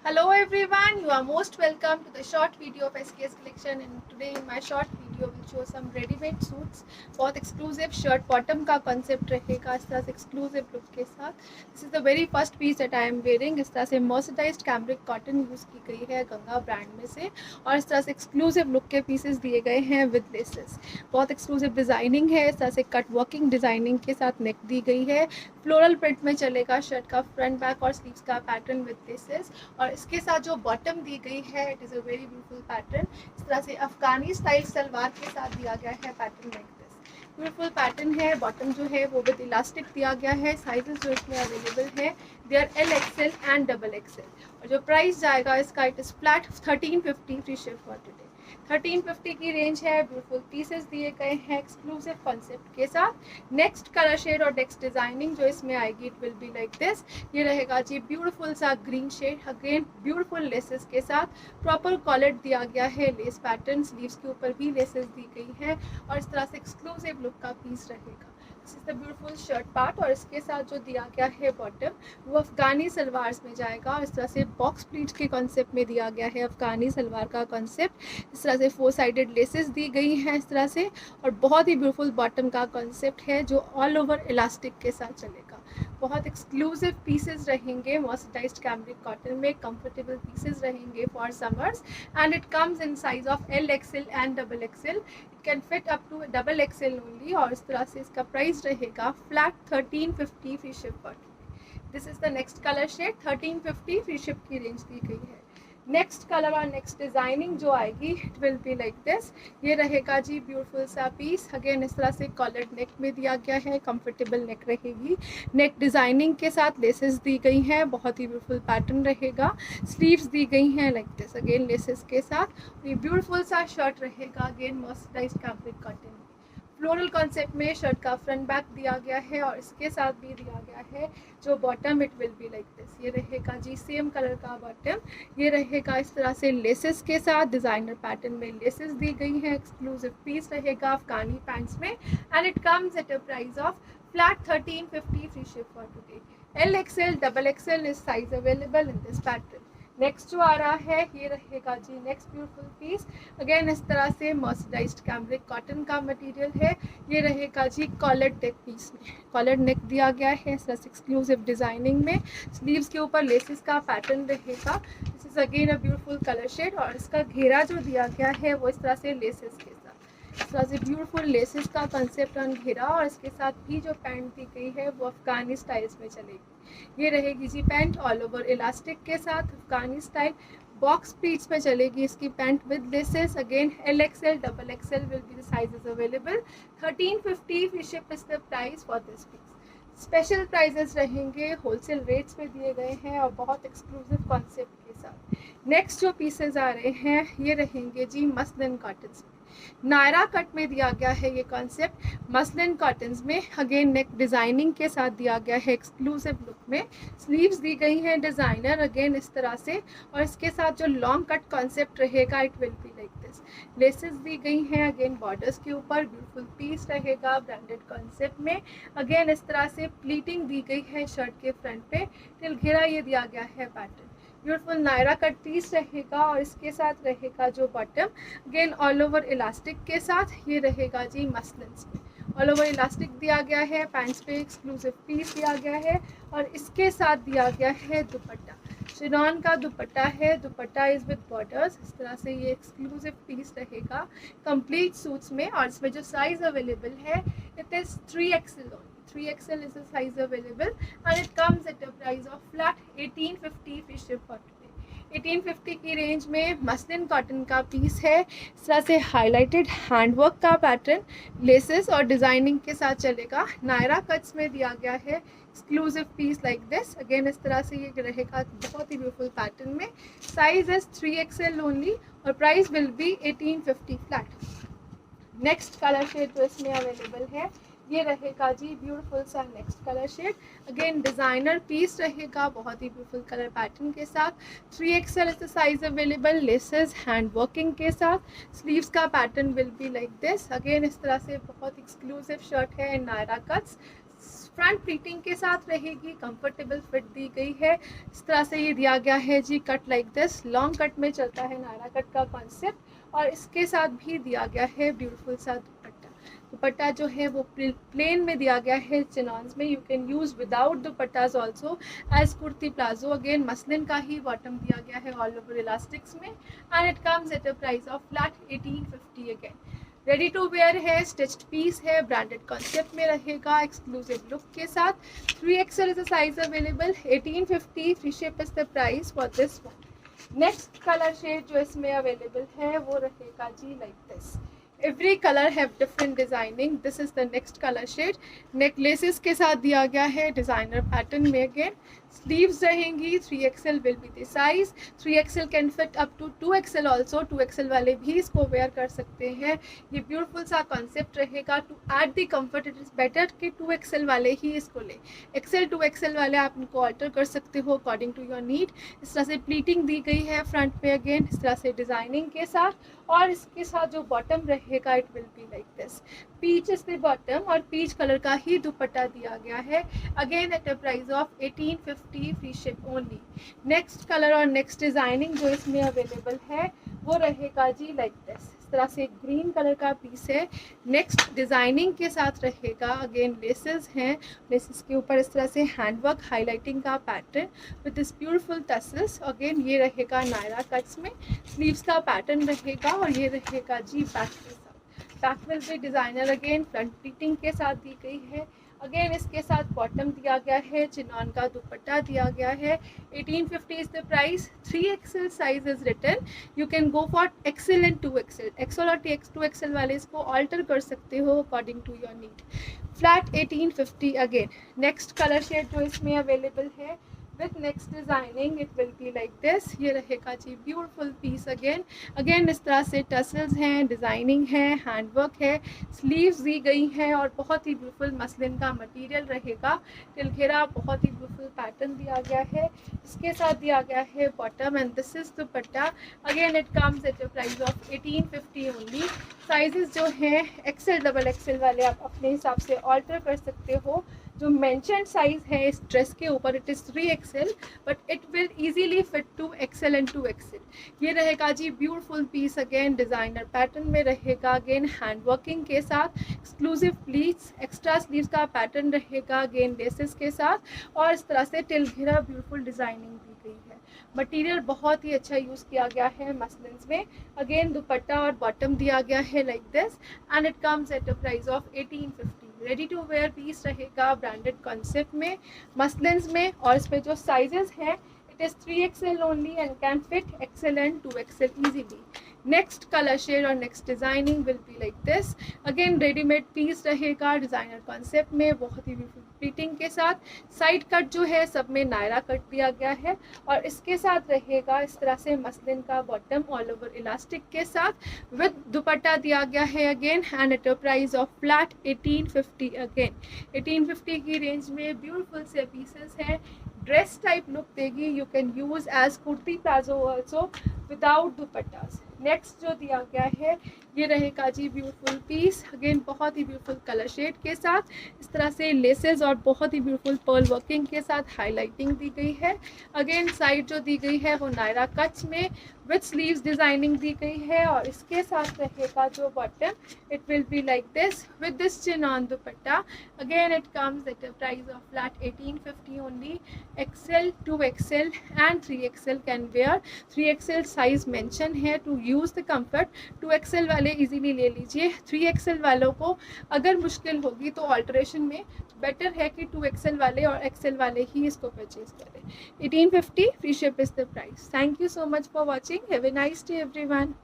Hello everyone, you are most welcome to the short video of SKS collection, and today in my short video will show some ready-made suits. बहुत exclusive shirt bottom का concept रहेगा इस तरह से exclusive look के साथ. This is the very first piece that I am wearing. इस तरह से mercerized cambric cotton use की गई है गंगा brand में से, और इस तरह से exclusive look के pieces दिए गए हैं with laces. बहुत exclusive designing है, इस तरह से cut working designing के साथ neck दी गई है. फ्लोरल प्रिंट में चलेगा शर्ट का फ्रंट बैक और स्लीव्स का पैटर्न विद लेसेस, और इसके साथ जो बॉटम दी गई है it is a very beautiful pattern. इस तरह से अफगानी स्टाइल सलवार के साथ दिया गया है pattern like this. Beautiful pattern है. बॉटम जो है वो विद इलास्टिक दिया गया है. साइजेस जो इसमें अवेलेबल है they are LXL and XXL. और जो प्राइस जाएगा इसका it is flat 1350 free ship for today. 1350 की रेंज है. ब्यूटीफुल पीसेस दिए गए हैं एक्सक्लूसिव कॉन्सेप्ट के साथ. नेक्स्ट कलर शेड और नेक्स्ट डिजाइनिंग जो इसमें आएगी it will be like this. ये रहेगा जी ब्यूटीफुल सा green shade, again beautiful laces के साथ. प्रॉपर कॉलर दिया गया है, लेस पैटर्न. स्लीव्स के ऊपर भी लेसेस दी गई हैं, और इस तरह से एक्सक्लूसिव लुक का पीस रहेगा. This is the beautiful shirt part, और इसके साथ जो दिया गया है बॉटम वो अफगानी सलवार में जाएगा. इस तरह से बॉक्स प्लीट के कॉन्सेप्ट में दिया गया है अफगानी सलवार का कॉन्सेप्ट. इस तरह से 4 साइडेड लेसेस दी गई हैं इस तरह से, और बहुत ही ब्यूटीफुल बॉटम का कॉन्सेप्ट है जो ऑल ओवर इलास्टिक के साथ चलेगा. बहुत एक्सक्लूसिव पीसेस रहेंगे मर्सराइज्ड कैमरिक कॉटन में. कंफर्टेबल पीसेस रहेंगे for summers, and it comes in size of LXL and XXL. It can fit up to XXL only, और इस तरह से इसका प्राइस रहेगा फ्लैट 1350 फ्री शिप पर. This is the next colour shade. 1350 free ship की range दी गई है. नेक्स्ट कलर और नेक्स्ट डिजाइनिंग जो आएगी it will be like this. ये रहेगा जी ब्यूटीफुल सा पीस. अगेन इस तरह से कॉलर्ड नेक में दिया गया है. कंफर्टेबल नेक रहेगी. नेक डिजाइनिंग के साथ लेसेस दी गई हैं. बहुत ही ब्यूटीफुल पैटर्न रहेगा. स्लीव्स दी गई हैं लाइक दिस, अगेन लेसेस के साथ. ये ब्यूटीफुल सा शर्ट रहेगा, again mercerised fabric cotton. Floral concept में शर्ट का फ्रंट बैक दिया गया है, और इसके साथ भी दिया गया है जो bottom it will be like this. ये रहेगा जी सेम कलर का बॉटम. ये रहेगा इस तरह से लेसेस के साथ. डिजाइनर पैटर्न में लेसेस दी गई हैं. एक्सक्लूसिव पीस रहेगा अफगानी पैंट्स में, and it comes at a price of flat 1350 free ship for today. LXL XXL is size available in this pattern. Next जो आ रहा है ये रहेगा जी नेक्स्ट ब्यूटीफुल पीस. अगेन इस तरह से मर्सराइज्ड कैमरिक कॉटन का मटेरियल है. ये रहेगा जी कॉलर्ड नेक पीस में. कॉलर्ड नेक दिया गया है इस तरह से एक्सक्लूसिव डिजाइनिंग में. स्लीव्स के ऊपर लेसेस का पैटर्न रहेगा. This is again a beautiful colour shade, और इसका घेरा जो दिया गया है वो इस तरह से लेसेस के साथ. इस तरह से ब्यूटीफुल लेसेस का कंसेप्ट ऑन घेरा, और इसके साथ भी जो पैंट दी गई है वो अफगानी स्टाइल्स में चलेगी. ये रहेगी जी पैंट ऑल ओवर इलास्टिक के साथ अफगानी स्टाइल. बॉक्स प्लीट्स में चलेगी इसकी pant with laces. Again LXL XXL will be the sizes available. 1350 free ship is the price for this piece. Special prices रहेंगे, होलसेल रेट्स में दिए गए हैं, और बहुत एक्सक्लूसिव कॉन्सेप्ट के साथ. नेक्स्ट जो पीसेज आ रहे हैं ये रहेंगे जी मसलिन कॉटन्स में. नायरा कट में दिया गया है ये कॉन्सेप्ट मसलिन कॉटन्स में. अगेन नेक डिजाइनिंग के साथ दिया गया है एक्सक्लूसिव लुक में. स्लीव्स दी गई हैं डिजाइनर अगेन इस तरह से, और इसके साथ जो लॉन्ग कट कॉन्सेप्ट रहेगा it will be like this. Laces दी गई हैं अगेन बॉर्डर्स के ऊपर. ब्यूटीफुल पीस रहेगा ब्रांडेड कॉन्सेप्ट में. अगेन इस तरह से प्लीटिंग दी गई है शर्ट के फ्रंट पे. टिल घेरा ये दिया गया है pattern. Beautiful Naira cut piece रहेगा, और इसके साथ रहेगा जो bottom again all over elastic के साथ. ये रहेगा जी मसलिन्स में. ऑल ओवर इलास्टिक दिया गया है. पैंट्स पे एक्सक्लूसिव पीस दिया गया है, और इसके साथ दिया गया है दुपट्टा. शिनॉन का दुपट्टा है. दुपट्टा इज विद बॉर्डर्स. इस तरह से ये एक्सक्लूसिव पीस रहेगा कंप्लीट सूट्स में, और इसमें जो साइज अवेलेबल है it is 3XL only. 3XL is the size available, and it comes at a price of flat 1850 free ship for today. 1850 की रेंज में मसलिन कॉटन का पीस है. इस तरह से हाईलाइटेड हैंडवर्क का पैटर्न लेसेस और डिजाइनिंग के साथ चलेगा. नायरा कट्स में दिया गया है exclusive piece like this. Again इस तरह से ये रहेगा बहुत ही ब्यूटीफुल पैटर्न में. साइज इज 3XL ओनली, और price will be 1850 flat. Next colour shade जो इसमें अवेलेबल है ये रहेगा जी ब्यूटीफुल सा next colour shade. Again designer piece रहेगा बहुत ही ब्यूटीफुल कलर पैटर्न के साथ. 3XL is the size available. Laces hand working के साथ. स्लीव्स का pattern will be like this. Again इस तरह से बहुत एक्सक्लूसिव शर्ट है इन नायरा कट्स. फ्रंट प्लीटिंग के साथ रहेगी, कंफर्टेबल फिट दी गई है। इस तरह से ये दिया गया है जी, cut like this, long cut में चलता है नायरा कट का कॉन्सेप्ट। और इसके साथ भी दिया गया है ब्यूटीफुल सा दुपट्टा। दुपट्टा जो है वो प्लेन में दिया गया है चिनॉन्स में। You can use without dupattas also as kurti palazzo. Again muslin का ही बॉटम दिया गया है ऑल ओवर इलास्टिक्स में, and it comes at a price of flat 1850। Again ready to wear है, स्टिच्ड पीस है, ब्रांडेड कॉन्सेप्ट में रहेगा, एक्सक्लूसिव लुक के साथ। 3XL is a size available, 1850 free ship is the price for this one. Next colour shade जो इसमें available है वो रहेगा जी like this. Every colour have different designing. This is the next colour shade. Necklaces के साथ दिया गया है डिजाइनर पैटर्न में। अगेन स्लीव्स रहेंगी, 3XL will be the size. 3XL can fit up to 2XL also. 2XL वाले भी इसको वेयर कर सकते हैं। ये ब्यूटीफुल सा कॉन्सेप्ट रहेगा। To add the comfort it is better कि 2XL वाले ही इसको ले। XL 2XL वाले आप इनको ऑल्टर कर सकते हो अकॉर्डिंग टू योर नीड। इस तरह से प्लीटिंग दी गई है फ्रंट पे, अगेन इस तरह से डिजाइनिंग के साथ। और इसके साथ जो बॉटम रहेगा it will be like this, peach is the bottom, और पीच कलर का ही दुपट्टा दिया गया है। Again at a price of 1850 free ship only. Next colour और नेक्स्ट डिजाइनिंग जो इसमें अवेलेबल है वो रहेगा जी लाइक दिस। इस तरह से ग्रीन कलर का पीस है, नेक्स्ट डिजाइनिंग के साथ रहेगा। अगेन लेसेस हैं, लेसेस के ऊपर इस तरह से हैंडवर्क हाईलाइटिंग का pattern with this beautiful tassels. Again ये रहेगा नायरा कट्स में, स्लीव्स का पैटर्न रहेगा, और ये रहेगा जी बैक के साथ। Back will be designer, again front pleating के साथ दी गई है। अगेन इसके साथ बॉटम दिया गया है, चिनॉन का दुपट्टा दिया गया है। 1850 is the price. 3XL size is written. You can go for XL and 2XL। XL और 2XL वाले इसको ऑल्टर कर सकते हो according to your need. Flat 1850। Again next colour shade जो इसमें अवेलेबल है with next designing it will be like this। ये रहेगा जी ब्यूटीफुल पीस। अगेन इस तरह से टसल्स हैं, डिजाइनिंग है, हैंडवर्क है, स्लीव्स दी गई हैं, और बहुत ही ब्यूटीफुल मसलिन का मटेरियल रहेगा। टिलघेरा बहुत ही ब्यूटीफुल पैटर्न दिया गया है। इसके साथ दिया गया है bottom, and this is dupatta. Again it comes at a price of 1850 only. Sizes जो हैं XL डबल XL वाले आप अपने हिसाब से ऑल्टर कर सकते हो। जो मेंशन साइज है इस ड्रेस के ऊपर it is 3XL, but it will easily fit 2XL and 2XL। ये रहेगा जी beautiful piece. Again designer pattern में रहेगा, अगेन हैंड वर्किंग के साथ, एक्सक्लूसिव प्लीट्स, एक्स्ट्रा स्लीव्स का पैटर्न रहेगा, अगेन लेसेस के साथ, और इस तरह से टिलघेरा ब्यूटीफुल डिजाइनिंग दी गई है। मटेरियल बहुत ही अच्छा यूज़ किया गया है मसलिन्स में। अगेन दुपट्टा और बॉटम दिया गया है like this, and it comes at a price of 1850। Ready to wear piece रहेगा ब्रांडेड कॉन्सेप्ट में, मसलिन्स में, और इसमें जो साइजेस हैं it is 3XL only and can fit XL and 2XL easily. Next colour shade और next designing will be like this. Again readymade piece रहेगा designer concept में, बहुत ही ब्यूटीफुल प्लीटिंग के साथ। साइड कट जो है सब में नायरा कट दिया गया है, और इसके साथ रहेगा इस तरह से मसलिन का बॉटम ऑल ओवर इलास्टिक के साथ विद दुपट्टा दिया गया है। Again and at a price of flat 1850। Again 1850 की रेंज में ब्यूटीफुल से पीसेस हैं। ड्रेस टाइप लुक देगी। You can use as kurti palazzo also without dupattas. Next जो दिया गया है ये रहेगा जी ब्यूटीफुल पीस। अगेन बहुत ही ब्यूटीफुल कलर शेड के साथ, इस तरह से लेसेस और बहुत ही ब्यूटीफुल पर्ल वर्किंग के साथ हाईलाइटिंग दी गई है। अगेन साइड जो दी गई है वो नायरा कट्स में विथ स्लीव्स डिजाइनिंग दी गई है, और इसके साथ रहेगा जो bottom it will be like this with this chiffon dupatta. Again it comes at a price of flat 1850 only. XL 2XL and 3XL can wear. 3XL size mention है to use the comfort. 2XL वाले easily ले लीजिए। 3XL वालों को अगर मुश्किल होगी तो ऑल्ट्रेशन में बेटर है कि 2XL वाले और XL वाले ही इसको परचेज करें। 1850 free ship is the price. Thank you so much for watching. Have a nice day everyone.